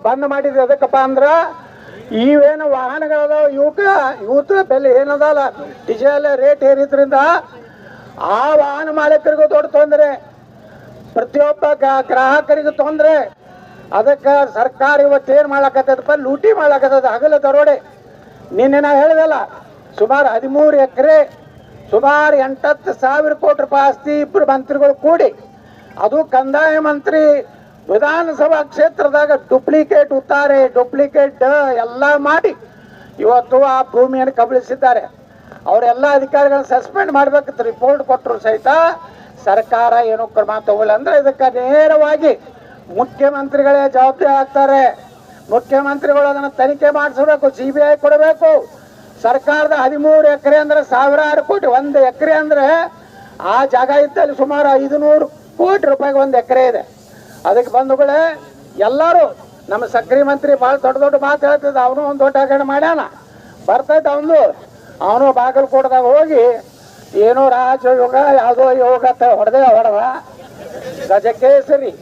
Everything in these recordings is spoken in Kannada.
ಬಂದ್ ಮಾಡಿದ್ವಿ ಅದಕ್ಕಪ್ಪ ಅಂದ್ರ ಇವೇನು ವಾಹನಗಳದಾವ ಇವತ್ತ ಬೆಲೆ ಏನದಲ್ಲ ಡೀಸೆಲ್ ರೇಟ್ ಏರಿದ್ರಿಂದ ಆ ವಾಹನ ಮಾಲೀಕರಿಗೂ ದೊಡ್ಡ ತೊಂದರೆ, ಪ್ರತಿಯೊಬ್ಬ ಗ್ರಾಹಕರಿಗೂ ತೊಂದರೆ. ಅದಕ್ಕೆ ಸರ್ಕಾರ ಇವತ್ತೇನು ಮಾಡ್ಲಕತ್ತದಪ್ಪ, ಲೂಟಿ ಮಾಡ್ಲಕತ್ತದ, ಹಗಲ ದರೋಡೆ. ನಿನ್ನೆ ನಾ ಹೇಳಿದಲ್ಲ, ಸುಮಾರು 13 ಎಕರೆ ಸುಮಾರು 8-10 ಕೋಟಿ ರೂಪಾಯಿ ಆಸ್ತಿ ಇಬ್ಬರು ಮಂತ್ರಿಗಳು ಕೂಡಿ, ಅದು ಕಂದಾಯ ಮಂತ್ರಿ ವಿಧಾನಸಭಾ ಕ್ಷೇತ್ರದಾಗ ಡುಪ್ಲಿಕೇಟ್ ಉತ್ತಾರೆ, ಡುಪ್ಲಿಕೇಟ್ ಎಲ್ಲ ಮಾಡಿ ಇವತ್ತು ಆ ಭೂಮಿಯನ್ನು ಕಬಳಿಸಿದ್ದಾರೆ. ಅವರೆಲ್ಲ ಅಧಿಕಾರಿಗಳನ್ನ ಸಸ್ಪೆಂಡ್ ಮಾಡ್ಬೇಕಿತ್ತು, ರಿಪೋರ್ಟ್ ಕೊಟ್ಟರು ಸಹಿತ ಸರ್ಕಾರ ಏನು ಕ್ರಮ ತಗೊಳ್ಳ. ಅಂದ್ರೆ ಇದಕ್ಕೆ ನೇರವಾಗಿ ಮುಖ್ಯಮಂತ್ರಿಗಳೇ ಜವಾಬ್ದಾರಿ ಆಗ್ತಾರೆ. ಮುಖ್ಯಮಂತ್ರಿಗಳು ಅದನ್ನು ತನಿಖೆ ಮಾಡಿಸಬೇಕು, CBI ಕೊಡಬೇಕು. ಸರ್ಕಾರದ 13 ಎಕರೆ ಅಂದ್ರೆ ಸಾವಿರಾರು ಕೋಟಿ, 1 ಎಕರೆ ಅಂದ್ರೆ ಆ ಜಾಗ ಇದ್ದಲ್ಲಿ ಸುಮಾರು 500 ಕೋಟಿ ರೂಪಾಯಿಗೆ 1 ಎಕರೆ ಇದೆ. ಅದಕ್ಕೆ ಬಂಧುಗಳೇ, ಎಲ್ಲರೂ ನಮ್ಮ ಸಕ್ರಿ ಮಂತ್ರಿ ಭಾಳ ದೊಡ್ಡ ಮಾತು ಹೇಳ್ತಿದ್ದ, ಅವನು ಒಂದು ದೊಡ್ಡ ಹಗರಣ ಮಾಡ್ಯಾನ, ಬರ್ತೈತೆ ಅವನು ಬಾಗಲಕೋಟದಾಗ ಹೋಗಿ ಏನೋ ರಾಜಯೋಗ ಯಾವುದೋ ಯೋಗ ಹೊಡೆದ ಗಜಕೇಸರಿ,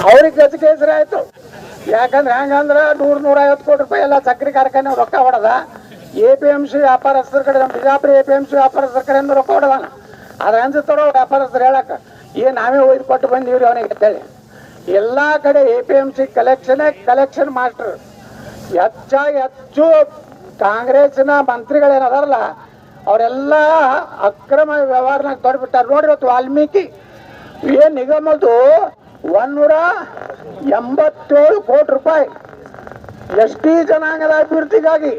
ಅವ್ರಿಗೆ ಗಜಕೇಸರಿ ಆಯ್ತು. ಯಾಕಂದ್ರೆ ಹೆಂಗಂದ್ರೆ 100-150 ಕೋಟಿ ರೂಪಾಯಿ ಎಲ್ಲ ಸಕ್ರೆ ಕಾರ್ಖಾನೆ ರೊಕ್ಕ ಹೊಡೆದ. APMC ವ್ಯಾಪಾರಸ್ಥರ ಕಡೆ, ನಮ್ಮ ಬಿಜಾಪುರ APMC ವ್ಯಾಪಾರಸ್ಥರ ಕಡೆಯಿಂದ ರೊಕ್ಕ ಹೊಡೆದಾನ. ಅದ್ರ ಅನ್ಸುತ್ತಾರೋ ವ್ಯಾಪಾರಸ್ಥರು ಹೇಳಕ್ಕ, ನಾವೇ ಒಯ್ದು ಕೊಟ್ಟು ಬಂದೀವ್ರಿ ಅವನಿಗೆ ಅಂತೇಳಿ. ಎಲ್ಲ ಕಡೆ APMC ಕಲೆಕ್ಷನ್ ಮಾಸ್ಟರ್. ಹೆಚ್ಚು ಕಾಂಗ್ರೆಸ್ನ ಮಂತ್ರಿಗಳೇನದಾರಲ್ಲ ಅವರೆಲ್ಲ ಅಕ್ರಮ ವ್ಯವಹಾರನಾಗ ತೊಡ್ಬಿಟ್ಟಾರೆ. ನೋಡಿ, ಇವತ್ತು ವಾಲ್ಮೀಕಿ ನಿಗಮದ್ದು 187 ಕೋಟಿ ರೂಪಾಯಿ ST ಜನಾಂಗದ ಅಭಿವೃದ್ಧಿಗಾಗಿ,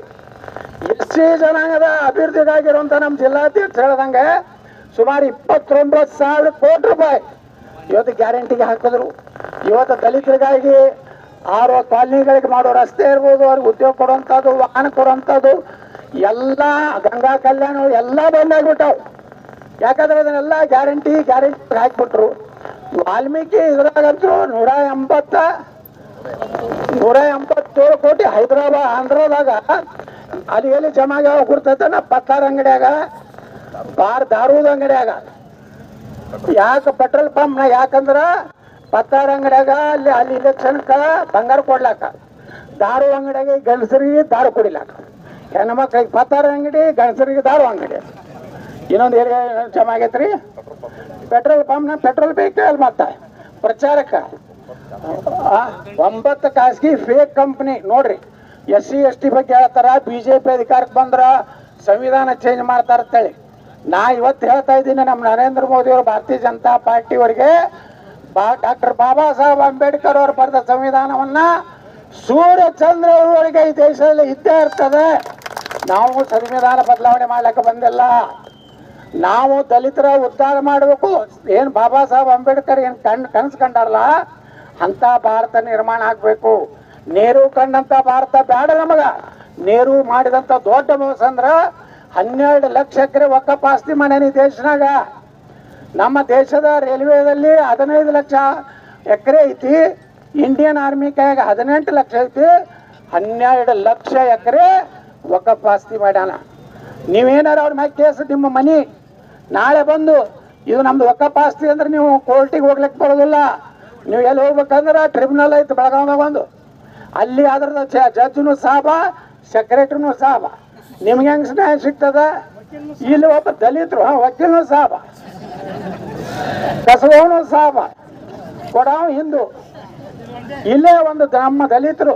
SC ಜನಾಂಗದ ಅಭಿವೃದ್ಧಿಗಾಗಿರುವಂತ ನಮ್ಮ ಜಿಲ್ಲಾಧ್ಯಕ್ಷ ಹೇಳ್ದಂಗೆ ಸುಮಾರು 29,000 ಕೋಟಿ ರೂಪಾಯಿ ಇವತ್ತು ಗ್ಯಾರಂಟಿಗೆ ಹಾಕಿದ್ರು. ಇವತ್ತು ದಲಿತರಿಗಾಗಿ 6 ಕಾಲನಿಗಳಿಗೆ ಮಾಡೋ ರಸ್ತೆ ಇರ್ಬೋದು, ಅವ್ರಿಗೆ ಉದ್ಯೋಗ ಕೊಡುವಂಥದ್ದು, ವಾಹನ ಕೊಡುವಂಥದ್ದು ಎಲ್ಲ, ಗಂಗಾ ಕಲ್ಯಾಣ ಎಲ್ಲ ಬಂದಾಗ್ಬಿಟ್ಟವು. ಯಾಕಂದ್ರೆ ಅದನ್ನೆಲ್ಲ ಗ್ಯಾರಂಟಿ ಹಾಕ್ಬಿಟ್ರು. ವಾಲ್ಮೀಕಿ ಇದ್ರಾಗಂತೂ 187 ಕೋಟಿ ಹೈದರಾಬಾದ್ ಆಂಧ್ರದಾಗ ಅಲ್ಲಿ ಎಲ್ಲಿ ಜಮಾಗ ಗುರ್ತೈತನ ಪತ್ತಾರ ಅಂಗಡಿಯಾಗ, ದಾರೂದ್ ಅಂಗಡಿಯಾಗ. ಯಾಕೆ ಪೆಟ್ರೋಲ್ ಪಂಪ್ನ, ಯಾಕಂದ್ರ ಪತ್ತಾರ ಅಂಗಡಿಯಾಗ ಅಲ್ಲಿ ಇಲೆಕ್ಷನ್ಕ ಬಂಗಾರ ಕೊಡ್ಲಾಕ, ದಾರು ಅಂಗಡಿಯಾಗ ಗಂಡಸರಿಗೆ ದಾರು ಕುಡಿಲಾಕ, ಹೆಣ್ಮಕ್ಳಿಗೆ ಪತ್ತಾರ ಅಂಗಡಿ, ಗಂಡಸರಿಗೆ ದಾರು ಅಂಗಡಿ. ಇನ್ನೊಂದು ಏರಿಯಾ ಜಮಾ ಆಗೈತ್ರಿ, ಪೆಟ್ರೋಲ್ ಪಂಪ್ನ ಪೆಟ್ರೋಲ್ ಬೇಕು ಅಲ್ಲಿ ಮತ್ತೆ ಪ್ರಚಾರಕ್ಕೆ 9 ಖಾಸಗಿ ಫೇಕ್ ಕಂಪ್ನಿ. ನೋಡ್ರಿ, SC ST ಬಗ್ಗೆ ಹೇಳ್ತಾರ, BJP ಅಧಿಕಾರಕ್ಕೆ ಬಂದ್ರ ಸಂವಿಧಾನ ಚೇಂಜ್ ಮಾಡ್ತಾರ ಅಂತೇಳಿ. ನಾ ಇವತ್ತು ಹೇಳ್ತಾ ಇದ್ದೀನಿ, ನಮ್ಮ ನರೇಂದ್ರ ಮೋದಿ ಅವರು, ಭಾರತೀಯ ಜನತಾ ಪಾರ್ಟಿಯವರಿಗೆ ಡಾಕ್ಟರ್ ಬಾಬಾ ಸಾಹೇಬ್ ಅಂಬೇಡ್ಕರ್ ಅವರು ಬರೆದ ಸಂವಿಧಾನವನ್ನ ಸೂರ್ಯ ಚಂದ್ರವರೆಗೆ ಈ ದೇಶದಲ್ಲಿ ಇದ್ದೇ ಇರ್ತದೆ. ನಾವು ಸಂವಿಧಾನ ಬದಲಾವಣೆ ಮಾಡ್ಲಿಕ್ಕೆ ಬಂದಿಲ್ಲ. ನಾವು ದಲಿತರ ಉದ್ಧಾರ ಮಾಡಬೇಕು. ಏನು ಬಾಬಾ ಸಾಹೇಬ್ ಅಂಬೇಡ್ಕರ್ ಏನು ಕನಸು ಕಂಡಾರಲ್ಲ ಅಂತ ಭಾರತ ನಿರ್ಮಾಣ ಆಗ್ಬೇಕು. ನೆಹರು ಕಂಡಂತ ಭಾರತ ಬೇಡ ನಮಗ. ನೆಹರು ಮಾಡಿದಂತ ದೊಡ್ಡ ಮೋಸ ಅಂದ್ರ 12 ಲಕ್ಷ ಎಕರೆ ಒಕ್ಕಪ್ಪ ಆಸ್ತಿ ಮಾಡ್ಯಾನ ಈ ದೇಶನಾಗ. ನಮ್ಮ ದೇಶದ ರೈಲ್ವೆದಲ್ಲಿ 15 ಲಕ್ಷ ಎಕರೆ ಐತಿ, ಇಂಡಿಯನ್ ಆರ್ಮಿ ಕೈಯಾಗ 18 ಲಕ್ಷ ಐತಿ, 12 ಲಕ್ಷ ಎಕರೆ ಒಕ್ಕಪ್ಪ ಆಸ್ತಿ ಮಾಡ್ಯಾನ. ನೀವೇನಾರ ಅವ್ರ ಮ್ಯಾಗ ಕೇಸ್, ನಿಮ್ಮ ಮನಿ ನಾಳೆ ಬಂದು ಇದು ನಮ್ದು ಒಕ್ಕಪ್ಪ ಆಸ್ತಿ ಅಂದ್ರೆ ನೀವು ಕೋರ್ಟಿಗೆ ಹೋಗ್ಲಿಕ್ಕೆ ಬರೋದಿಲ್ಲ. ನೀವು ಎಲ್ಲಿ ಹೋಗ್ಬೇಕಂದ್ರೆ ಟ್ರಿಬ್ಯುನಲ್ ಐತಿ ಬೆಳಗಾವ್ದಾಗ ಒಂದು, ಅಲ್ಲಿ ಅದ್ರದ ಜಡ್ಜ್ನು ಸಾಬ, ಸೆಕ್ರೆಟರಿನೂ ಸಾಬ. ನಿಮ್ಗೆ ಹೆಂಗ್ ನ್ಯಾಯ ಸಿಗ್ತದ? ಇಲ್ಲಿ ಒಬ್ಬ ದಲಿತರು ವಕೀಲನು ಸಾಬ, ಕಸವನು ಸಾಬ, ಕೊಡಾವ ಹಿಂದೂ. ಇಲ್ಲೇ ಒಂದು ನಮ್ಮ ದಲಿತರು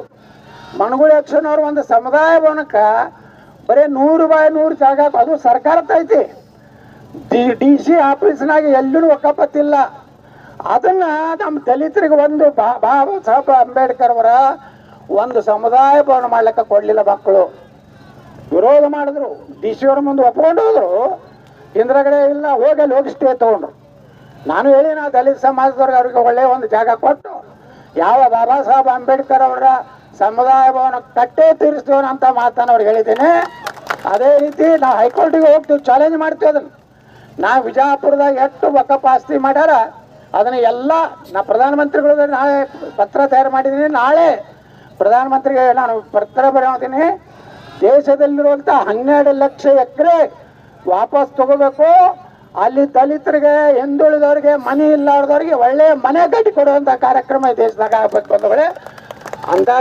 ಮಣಗುಳಿ ಯಕ್ಷನವ್ರು ಒಂದು ಸಮುದಾಯ ಭವನಕ್ಕೆ ಬರೀ 100 by 100 ಜಾಗ, ಅದು ಸರ್ಕಾರದ ಐತಿ. DC ಆಫೀಸ್ನಾಗ ಎಲ್ಲೂ ಒಕ್ಕಪತ್ತಿಲ್ಲ. ಅದನ್ನ ನಮ್ಮ ದಲಿತರಿಗೆ ಒಂದು ಬಾಬಾ ಸಾಹೇಬ್ ಅಂಬೇಡ್ಕರ್ ಅವರ ಒಂದು ಸಮುದಾಯ ಭವನ ಮಾಡ್ಲಿಕ್ಕೆ ಕೊಡ್ಲಿಲ್ಲ. ಮಕ್ಕಳು ವಿರೋಧ ಮಾಡಿದ್ರು, DC ಅವ್ರ ಮುಂದೆ ಒಪ್ಕೊಂಡು ಹೋದ್ರು. ಹಿಂದ್ರಗಡೆ ಇಲ್ಲ, ಹೋಗಿ ಸ್ಟೇ ತಗೊಂಡ್ರು. ನಾನು ಹೇಳಿ, ನಾ ದಲಿತ ಸಮಾಜದವ್ರಿಗೆ ಅವ್ರಿಗೆ ಒಳ್ಳೆಯ ಒಂದು ಜಾಗ ಕೊಟ್ಟು ಯಾವ ಬಾಬಾ ಸಾಹೇಬ್ ಅಂಬೇಡ್ಕರ್ ಅವರ ಸಮುದಾಯ ಭವನ ಕಟ್ಟೇ ತೀರಿಸ್ತೇವೆ ಅಂತ ಮಾತನ್ನು ಅವ್ರಿಗೆ ಹೇಳಿದ್ದೇನೆ. ಅದೇ ರೀತಿ ನಾವು ಹೈಕೋರ್ಟಿಗೆ ಹೋಗ್ತೀವಿ, ಚಾಲೆಂಜ್ ಮಾಡ್ತೀವಿ ಅದನ್ನು. ನಾ ವಿಜಯಪುರದಾಗ ಎಷ್ಟು ಒಕ್ಕಪ್ಪ ಆಸ್ತಿ ಮಾಡ್ಯಾರ ಅದನ್ನ ಎಲ್ಲ ನಾ ಪ್ರಧಾನಮಂತ್ರಿಗಳು ನಾಳೆ ಪತ್ರ ತಯಾರು ಮಾಡಿದ್ದೀನಿ. ನಾಳೆ ಪ್ರಧಾನಮಂತ್ರಿಗೆ ನಾನು ಪತ್ರ ಬರೆಯೋತೀನಿ. ದೇಶದಲ್ಲಿರುವಂಥ 12 ಲಕ್ಷ ಎಕರೆ ವಾಪಸ್ ತಗೋಬೇಕು. ಅಲ್ಲಿ ದಲಿತರಿಗೆ, ಹಿಂದುಳಿದವರಿಗೆ, ಮನೆ ಇಲ್ಲಾರ್ದವ್ರಿಗೆ ಒಳ್ಳೆ ಮನೆ ಕಟ್ಟಿ ಕೊಡುವಂಥ ಕಾರ್ಯಕ್ರಮ ಈ ದೇಶದಾಗ ಆಗ್ಬೇಕು. ಬಂದವಳೆ ಅಂದಾಗ